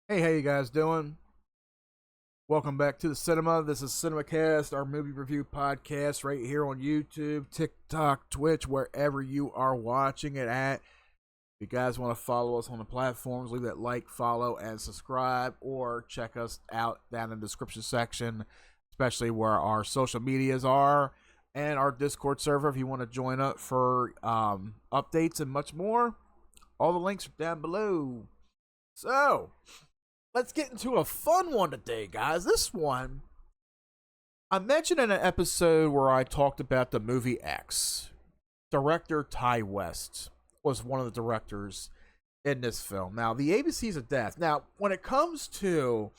Hey, how you guys doing? Welcome back to the cinema. This is Cinemacast, our movie review podcast right here on YouTube, TikTok, Twitch, wherever you are watching it at. If you guys want to follow us on the platforms, leave that like, follow, and subscribe, or check us out down in the description section, especially where our social medias are and our Discord server if you want to join up for updates and much more. All the links are down below. So, let's get into a fun one today, guys. This one, I mentioned in an episode where I talked about the movie X. Director Ty West was one of the directors in this film. Now, the ABCs of Death. Now, when it comes to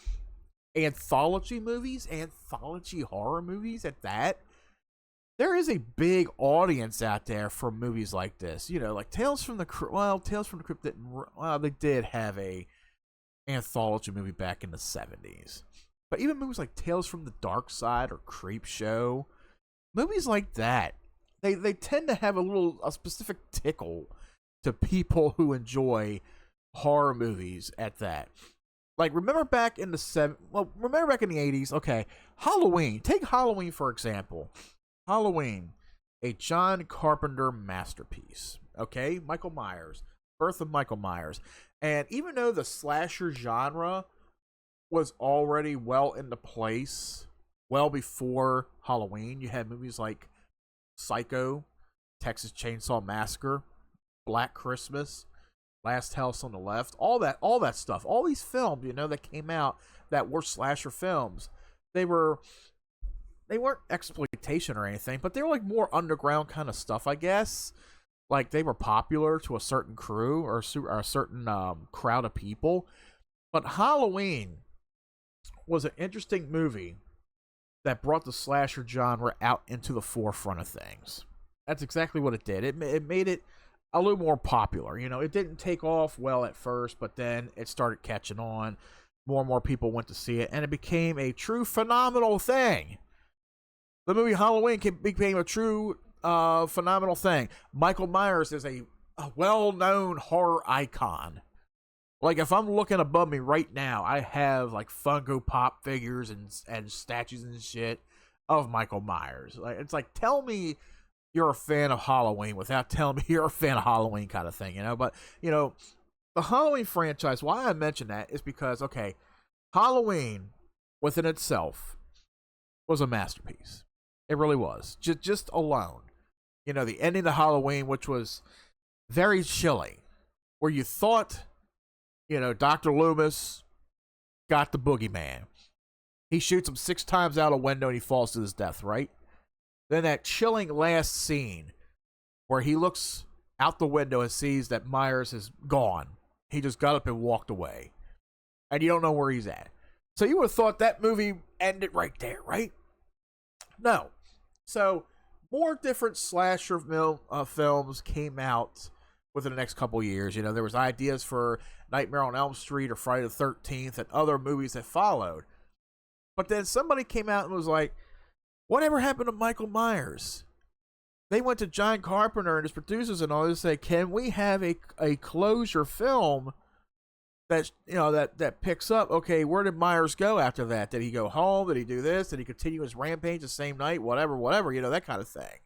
anthology movies, anthology horror movies at that, there is a big audience out there for movies like this. You know, like Tales from the Crypt. Well, Tales from the Crypt didn't. Well, they did have a anthology movie back in the 70s. But even movies like Tales from the Dark Side or Creep Show, movies like that, they tend to have a specific tickle to people who enjoy horror movies at that. Like remember back in the remember back in the 80s, okay, Halloween. Take Halloween for example. Halloween, a John Carpenter masterpiece. Okay? Michael Myers, birth of Michael Myers. And even though the slasher genre was already well into place, well before Halloween, you had movies like Psycho, Texas Chainsaw Massacre, Black Christmas, Last House on the Left, all that stuff. All these films, that came out that were slasher films. They weren't exploitation or anything, but they were like more underground kind of stuff, I guess. Like they were popular to a certain crew or a certain crowd of people. But Halloween was an interesting movie that brought the slasher genre out into the forefront of things. That's exactly what it did. It made it a little more popular. It didn't take off well at first, but then it started catching on. More and more people went to see it, and it became a true phenomenal thing. The movie Halloween became a true phenomenal thing. Michael Myers is a well-known horror icon. Like if I'm looking above me right now, I have like Funko Pop figures and statues and shit of Michael Myers. Like it's like tell me you're a fan of Halloween without telling me you're a fan of Halloween kind of thing, But the Halloween franchise. Why I mention that is because okay, Halloween within itself was a masterpiece. It really was. Just alone. The ending of Halloween, which was very chilling, where you thought, Dr. Loomis got the boogeyman. He shoots him 6 times out a window and he falls to his death, right? Then that chilling last scene where he looks out the window and sees that Myers is gone. He just got up and walked away. And you don't know where he's at. So you would have thought that movie ended right there, right? No. So more different slasher films came out within the next couple years. There was ideas for Nightmare on Elm Street or Friday the 13th and other movies that followed. But then somebody came out and was like, whatever happened to Michael Myers? They went to John Carpenter and his producers and all this and say, can we have a closure film that picks up, okay, where did Myers go after that? Did he go home? Did he do this? Did he continue his rampage the same night? Whatever, that kind of thing.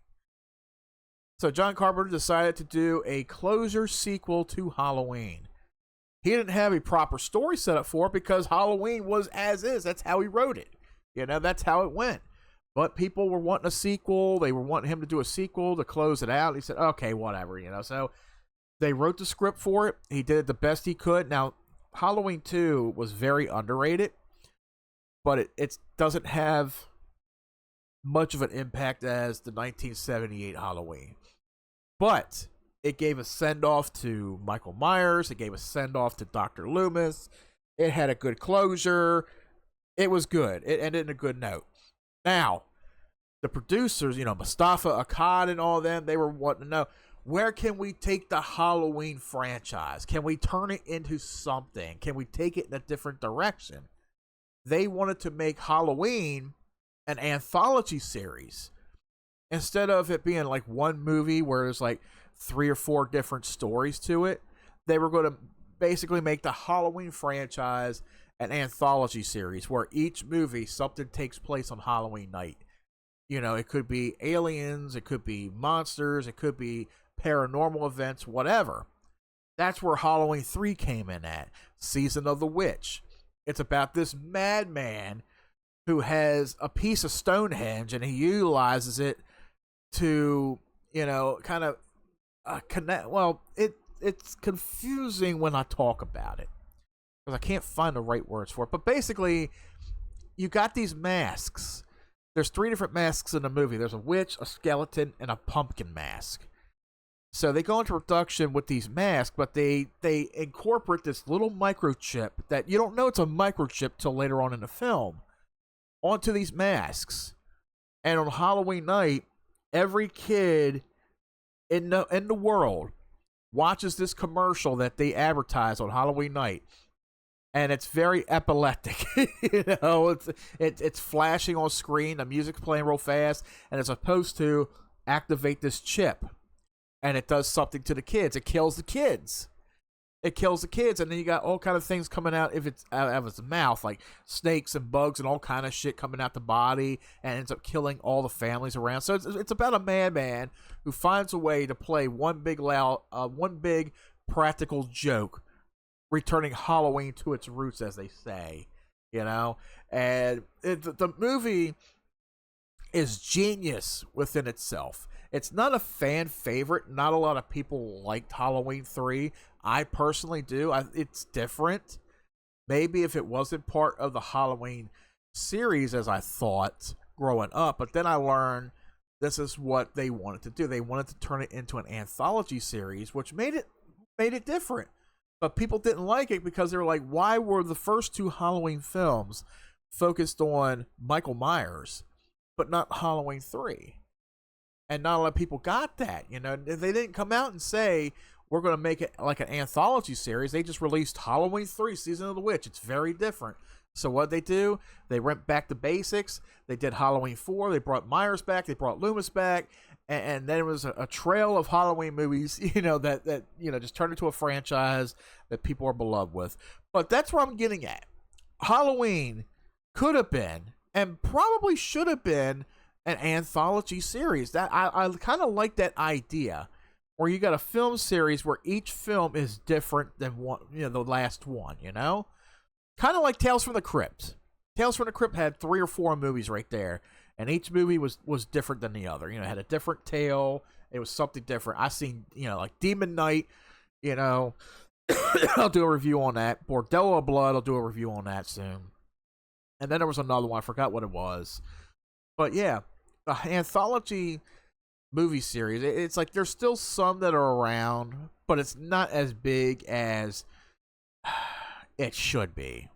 So John Carpenter decided to do a closure sequel to Halloween. He didn't have a proper story set up for it because Halloween was as is. That's how he wrote it. That's how it went. But people were wanting a sequel. They were wanting him to do a sequel to close it out. He said, okay, whatever, So they wrote the script for it. He did it the best he could. Now, Halloween 2 was very underrated, but it doesn't have much of an impact as the 1978 Halloween. But it gave a send-off to Michael Myers. It gave a send-off to Dr. Loomis. It had a good closure. It was good. It ended in a good note. Now, the producers, Mustafa Akkad and all them, they were wanting to know, where can we take the Halloween franchise? Can we turn it into something? Can we take it in a different direction? They wanted to make Halloween an anthology series. Instead of it being like one movie where there's like 3 or 4 different stories to it, they were going to basically make the Halloween franchise an anthology series where each movie something takes place on Halloween night. You know, it could be aliens, it could be monsters, it could be paranormal events, whatever. That's where Halloween 3 came in at. Season of the Witch. It's about this madman who has a piece of Stonehenge and he utilizes it to, you know, kind of connect. Well, it's confusing when I talk about it because I can't find the right words for it. But basically, you got these masks. There's 3 different masks in the movie. There's a witch, a skeleton, and a pumpkin mask. So they go into production with these masks, but they incorporate this little microchip that you don't know it's a microchip till later on in the film onto these masks. And on Halloween night, every kid in the world watches this commercial that they advertise on Halloween night. And it's very epileptic. You know, it's flashing on screen, the music's playing real fast, and it's supposed to activate this chip. And it does something to the kids. It kills the kids. It kills the kids, and then you got all kind of things coming out if it's out of its mouth, like snakes and bugs and all kind of shit coming out the body, and ends up killing all the families around. So it's about a madman who finds a way to play one big practical joke, returning Halloween to its roots, as they say, you know. And the movie is genius within itself. It's not a fan favorite. Not a lot of people liked Halloween 3. I personally do. It's different. Maybe if it wasn't part of the Halloween series as I thought growing up, but then I learned this is what they wanted to do. They wanted to turn it into an anthology series, which made it different. But people didn't like it because they were like, why were the first 2 Halloween films focused on Michael Myers, but not Halloween 3? And not a lot of people got that. You know, they didn't come out and say, we're going to make it like an anthology series. They just released Halloween 3, Season of the Witch. It's very different. So what they do, they went back to basics. They did Halloween 4. They brought Myers back. They brought Loomis back. And then it was a trail of Halloween movies, you know, that you know, just turned into a franchise that people are beloved with. But that's where I'm getting at. Halloween could have been, and probably should have been, an anthology series. That I kind of like that idea, where you got a film series where each film is different than one, you know, the last one. You know, kind of like Tales from the Crypt. Tales from the Crypt had 3 or 4 movies right there, and each movie was different than the other. You know, it had a different tale. It was something different. I seen, you know, like Demon Knight. You know, I'll do a review on that. Bordello of Blood. I'll do a review on that soon. And then there was another one. I forgot what it was. But yeah, the anthology movie series, it's like there's still some that are around, but it's not as big as it should be.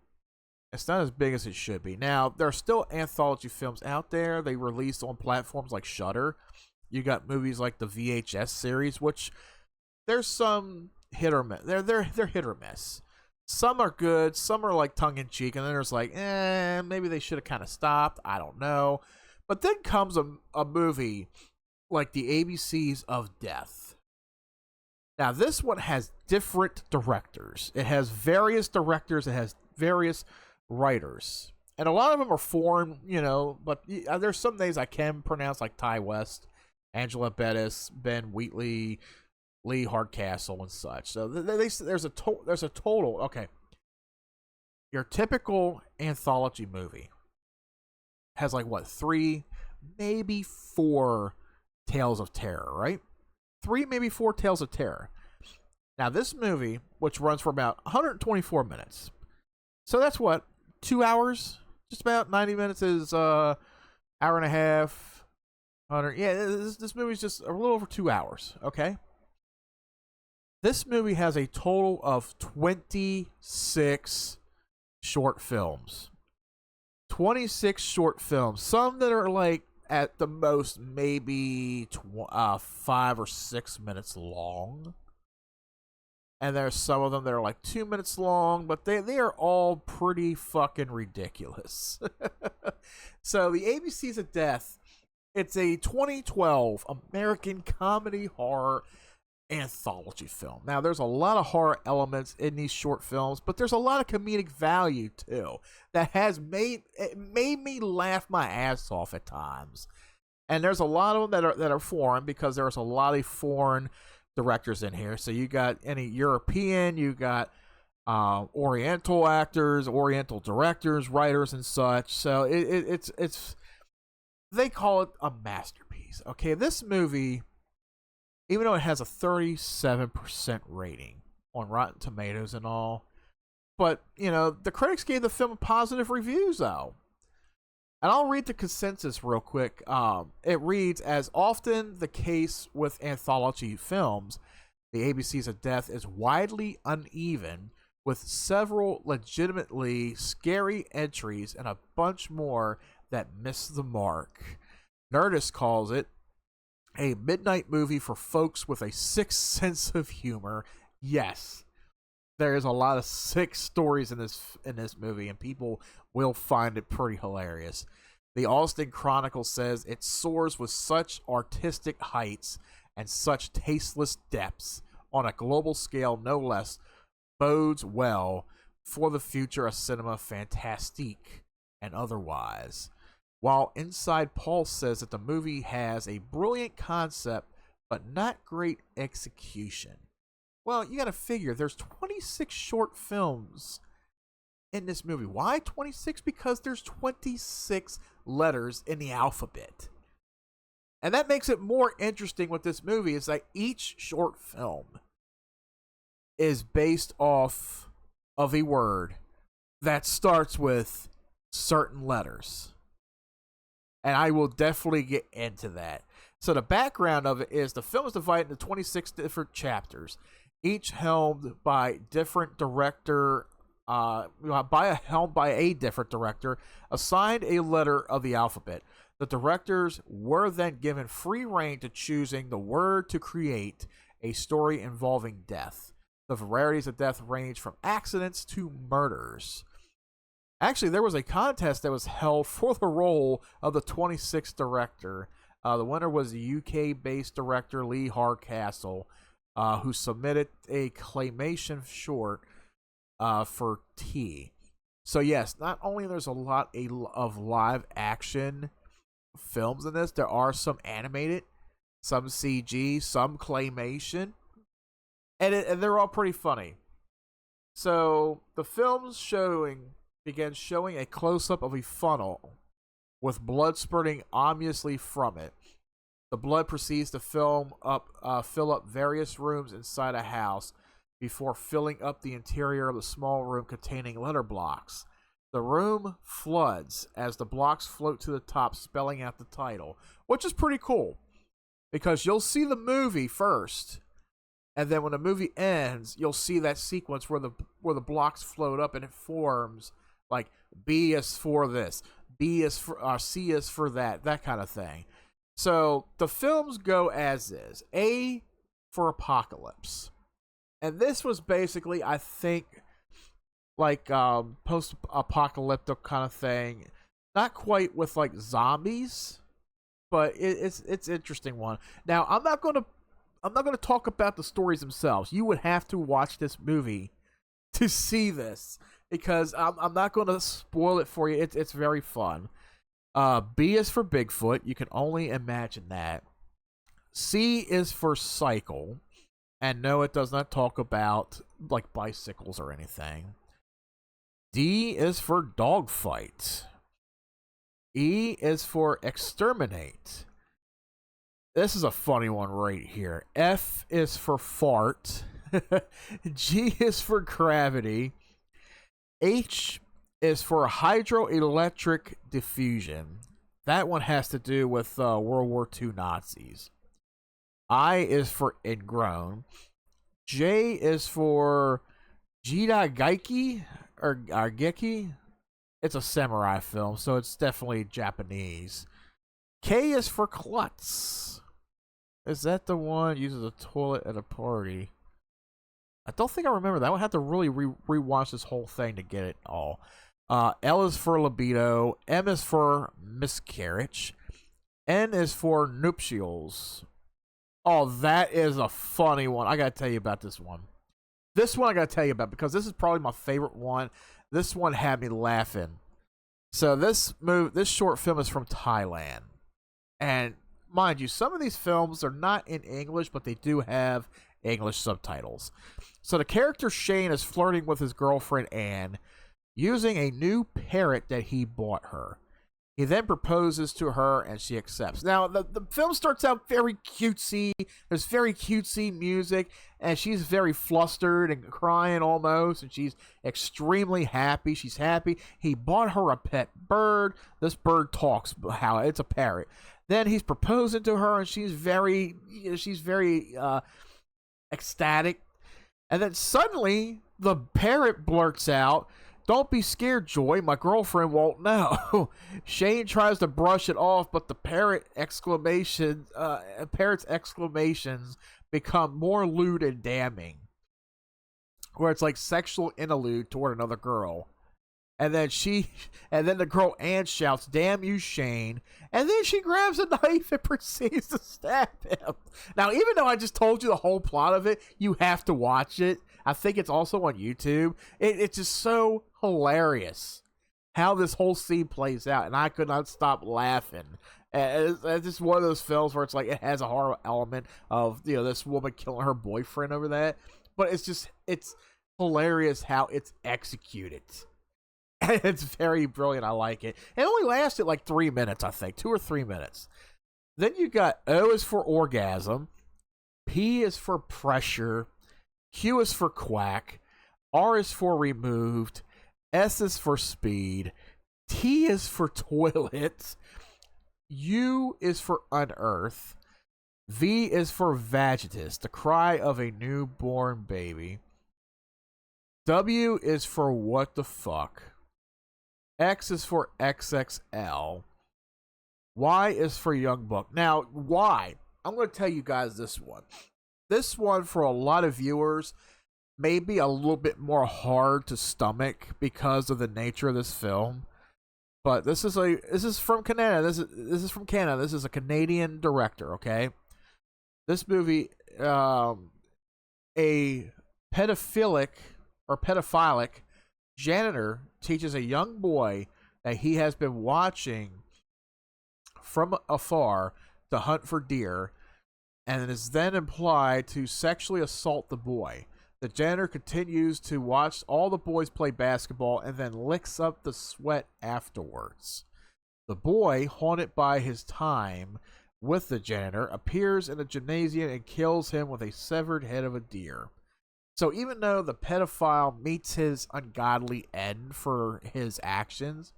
It's not as big as it should be. Now, there are still anthology films out there. They released on platforms like Shudder. You got movies like the VHS series, which there's some hit or miss. They're hit or miss. Some are good, some are like tongue in cheek, and then there's like, maybe they should have kind of stopped. I don't know. But then comes a movie like the ABCs of Death. Now, this one has different directors. It has various directors. It has various writers. And a lot of them are foreign, you know, but there's some names I can pronounce, like Ty West, Angela Bettis, Ben Wheatley, Lee Hardcastle, and such. So there's a total. Okay. Your typical anthology movie has like what, 3, maybe 4 tales of terror, right? 3, maybe 4 tales of terror. Now this movie, which runs for about 124 minutes, so that's what, 2 hours? Just about 90 minutes is hour and a half. 100. Yeah, this movie's just a little over 2 hours. Okay. This movie has a total of 26 short films. 26 short films. Some that are like at the most maybe 5 or 6 minutes long. And there's some of them that are like 2 minutes long, but they are all pretty fucking ridiculous. So the ABCs of Death, it's a 2012 American comedy horror anthology film. Now, there's a lot of horror elements in these short films, but there's a lot of comedic value too that has made me laugh my ass off at times. And there's a lot of them that are foreign, because there's a lot of foreign directors in here. So you got any European, you got Oriental actors, Oriental directors, writers, and such. So it's they call it a masterpiece. Okay, this movie, even though it has a 37% rating on Rotten Tomatoes and all, but the critics gave the film positive reviews though. And I'll read the consensus real quick. It reads, as often the case with anthology films, the ABCs of Death is widely uneven, with several legitimately scary entries and a bunch more that miss the mark. Nerdist calls it a midnight movie for folks with a sick sense of humor. Yes, there is a lot of sick stories in this movie, and people will find it pretty hilarious. The Austin Chronicle says it soars with such artistic heights and such tasteless depths on a global scale, no less, bodes well for the future of cinema fantastique and otherwise. While Inside Pulse says that the movie has a brilliant concept but not great execution. Well, you gotta figure, there's 26 short films in this movie. Why 26? Because there's 26 letters in the alphabet. And that makes it more interesting with this movie, is that each short film is based off of a word that starts with certain letters. And I will definitely get into that. So the background of it is the film is divided into 26 different chapters, each helmed by different director, helmed by a different director, assigned a letter of the alphabet. The directors were then given free rein to choosing the word to create a story involving death. The varieties of death range from accidents to murders. Actually, there was a contest that was held for the role of the 26th director. The winner was the UK-based director Lee Hardcastle, who submitted a claymation short for T. So yes, not only there's a lot of live action films in this, there are some animated, some CG, some claymation, and they're all pretty funny. So the film's begins showing a close-up of a funnel with blood spurting ominously from it. The blood proceeds to fill up various rooms inside a house before filling up the interior of the small room containing letter blocks. The room floods as the blocks float to the top, spelling out the title, which is pretty cool, because you'll see the movie first, and then when the movie ends, you'll see that sequence where the blocks float up and it forms like B is for this, B is for C is for that kind of thing. So the films go as is. A for Apocalypse, and this was basically, I think, like post-apocalyptic kind of thing. Not quite with like zombies, but it's interesting one. Now I'm not gonna talk about the stories themselves. You would have to watch this movie to see this, because I'm not going to spoil it for you. It's very fun. B is for Bigfoot. You can only imagine that. C is for Cycle. And no, it does not talk about like bicycles or anything. D is for Dogfight. E is for Exterminate. This is a funny one right here. F is for Fart. G is for Gravity. H is for Hydroelectric Diffusion. That one has to do with World War II Nazis. I is for Ingrown. J is for Jidagaiki or Geki. It's a samurai film, so it's definitely Japanese. K is for Klutz. Is that the one uses a toilet at a party? I don't think I remember that. I would have to really rewatch this whole thing to get it all. L is for Libido. M is for Miscarriage. N is for Nuptials. Oh, that is a funny one. I gotta tell you about this one. This one I gotta tell you about because this is probably my favorite one. This one had me laughing. So this short film is from Thailand, and mind you, some of these films are not in English, but they do have English subtitles. So the character Shane is flirting with his girlfriend Anne using a new parrot that he bought her. He then proposes to her and she accepts. Now, the film starts out very cutesy. There's very cutesy music, and she's very flustered and crying almost, and she's extremely happy. She's happy. He bought her a pet bird. This bird talks, how it's a parrot. Then he's proposing to her, and she's very ecstatic. And then suddenly, the parrot blurts out, "Don't be scared, Joy. My girlfriend won't know." Shane tries to brush it off, but the parrot's exclamations become more lewd and damning, where it's like sexual interlude toward another girl. And then the girl Anne shouts, "Damn you, Shane!" And then she grabs a knife and proceeds to stab him. Now, even though I just told you the whole plot of it, you have to watch it. I think it's also on YouTube. It's just so hilarious how this whole scene plays out, and I could not stop laughing. It's just one of those films where it's like it has a horror element of this woman killing her boyfriend over that, but it's hilarious how it's executed. It's very brilliant. I like it. It only lasted like 3 minutes, I think, 2 or 3 minutes. Then you got O is for orgasm, P is for pressure, Q is for quack, R is for removed, S is for speed, T is for toilet, U is for unearth, V is for vagitus, the cry of a newborn baby, W is for what the fuck, X is for XXL, Y is for young buck. Now, Y, I'm going to tell you guys this one. This one, for a lot of viewers, may be a little bit more hard to stomach because of the nature of this film. But this is from Canada. This is from Canada. This is a Canadian director. Okay, this movie, a pedophilic janitor teaches a young boy that he has been watching from afar to hunt for deer, and is then implied to sexually assault the boy. The janitor continues to watch all the boys play basketball and then licks up the sweat afterwards. The boy, haunted by his time with the janitor, appears in the gymnasium and kills him with a severed head of a deer. So even though the pedophile meets his ungodly end for his actions,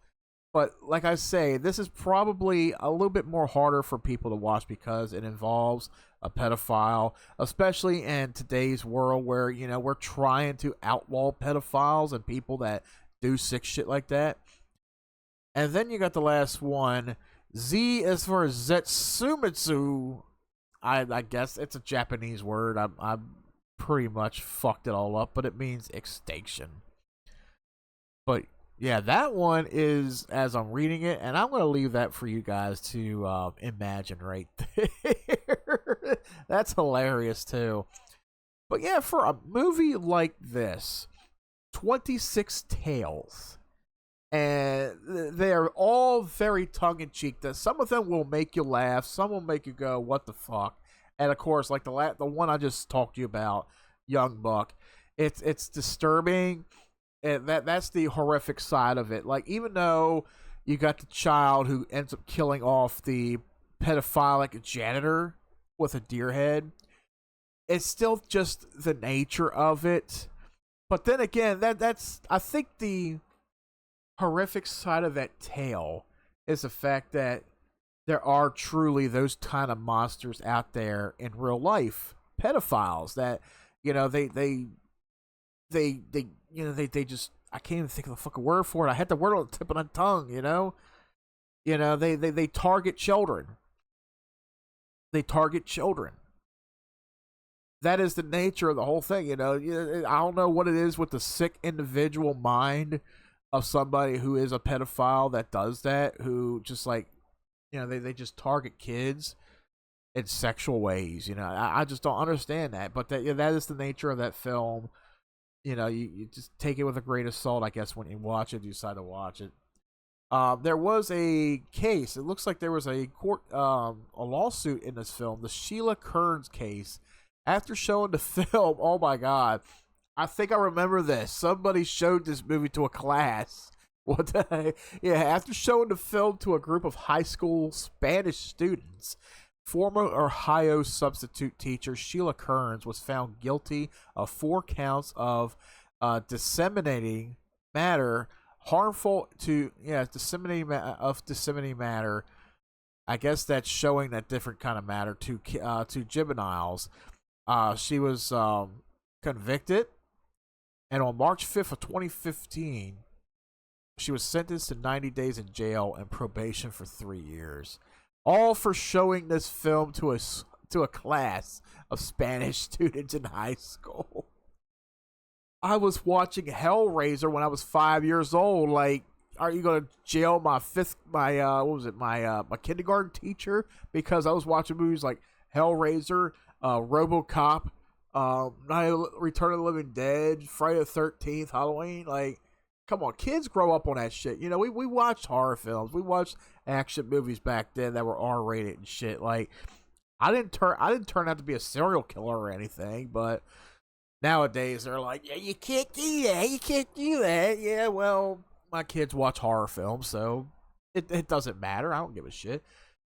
but like I say, this is probably a little bit more harder for people to watch because it involves a pedophile, especially in today's world where, we're trying to outlaw pedophiles and people that do sick shit like that. And then you got the last one. Z is for Zetsumitsu. I guess it's a Japanese word. I'm pretty much fucked it all up, but it means extinction. But yeah, that one is, as I'm reading it, and I'm going to leave that for you guys to imagine right there. That's hilarious too. But yeah, for a movie like this, 26 Tales, and they're all very tongue-in-cheek. Some of them will make you laugh, some will make you go, what the fuck? And of course, like the one I just talked to you about, Young Buck, it's disturbing, and that's the horrific side of it. Like, even though you got the child who ends up killing off the pedophilic janitor with a deer head, it's still just the nature of it. But then again, that's I think the horrific side of that tale is the fact that there are truly those kind of monsters out there in real life, pedophiles that they just, I can't even think of the fucking word for it. I had the word on the tip of my tongue. They target children. They target children. That is the nature of the whole thing. I don't know what it is with the sick individual mind of somebody who is a pedophile that does that, who just like, they just target kids. in sexual ways. I just don't understand that. But that is the nature of that film. You just take it with a grain of salt, I guess, when you watch it, you decide to watch it. There was a case. It looks like there was a lawsuit in this film, the Sheila Kearns case. After showing the film, oh my God, I think I remember this. Somebody showed this movie to a class. What the heck? Yeah, after showing the film to a group of high school Spanish students, former Ohio substitute teacher Sheila Kearns was found guilty of 4 counts of disseminating matter harmful to disseminating matter. I guess that's showing that different kind of matter to juveniles. She was convicted, and on March 5th of 2015, she was sentenced to 90 days in jail and probation for 3 years, all for showing this film to a class of Spanish students in high school. I was watching Hellraiser when I was 5 years old. Like, are you gonna jail my kindergarten teacher because I was watching movies like Hellraiser, RoboCop, Return of the Living Dead, Friday the 13th, Halloween? Like, come on, kids grow up on that shit. We watched horror films, we watched action movies back then that were R-rated and shit. Like, I didn't turn out to be a serial killer or anything, but nowadays they're like, yeah, you can't do that. Yeah, well, my kids watch horror films, so it doesn't matter. I don't give a shit.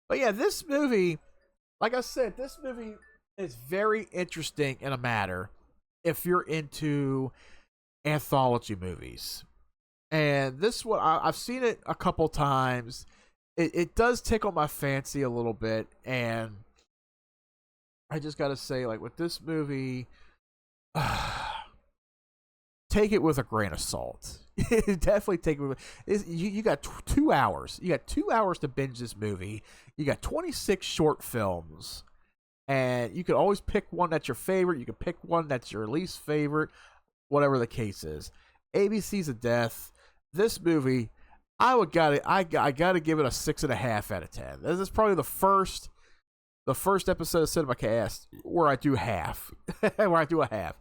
But yeah, this movie, like I said, this movie is very interesting in a matter if you're into anthology movies. And this one, I've seen it a couple times. It does tickle my fancy a little bit, and I just gotta say, like, with this movie, take it with a grain of salt. Definitely take it with. You got 2 hours. You got 2 hours to binge this movie. You got 26 short films, and you can always pick one that's your favorite. You can pick one that's your least favorite, whatever the case is. ABCs of Death. This movie, I gotta give it a 6.5 out of 10. This is probably the first episode of Cinemacast where I do half, where I do a half.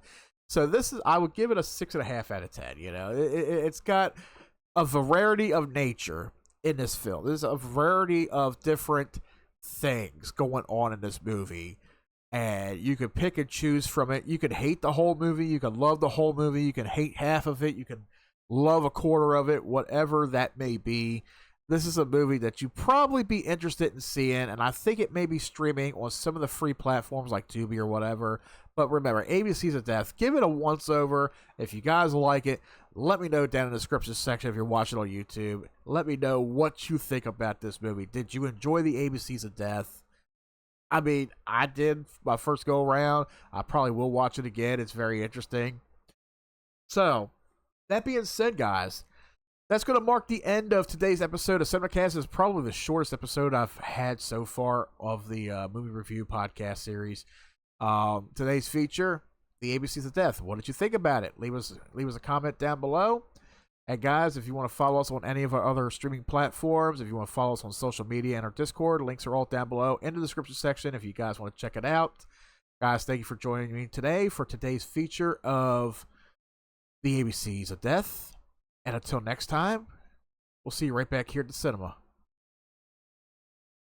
So I would give it a 6.5 out of 10. It's got a variety of nature in this film. There's a variety of different things going on in this movie, and you can pick and choose from it. You can hate the whole movie, you can love the whole movie, you can hate half of it, you can love a quarter of it, whatever that may be. This is a movie that you probably be interested in seeing, and I think it may be streaming on some of the free platforms like Tubi or whatever. But remember, ABCs of Death, give it a once-over. If you guys like it, let me know down in the description section if you're watching on YouTube. Let me know what you think about this movie. Did you enjoy the ABCs of Death? I mean, I did my first go-around. I probably will watch it again. It's very interesting. So, that being said, guys, that's going to mark the end of today's episode of Cinemacast. It's probably the shortest episode I've had so far of the movie review podcast series. Today's feature, the ABCs of Death. What did you think about it? Leave us a comment down below. And guys, if you want to follow us on any of our other streaming platforms, if you want to follow us on social media and our Discord, links are all down below in the description section if you guys want to check it out. Guys, thank you for joining me today for today's feature of the ABCs of Death. And until next time, we'll see you right back here at the cinema.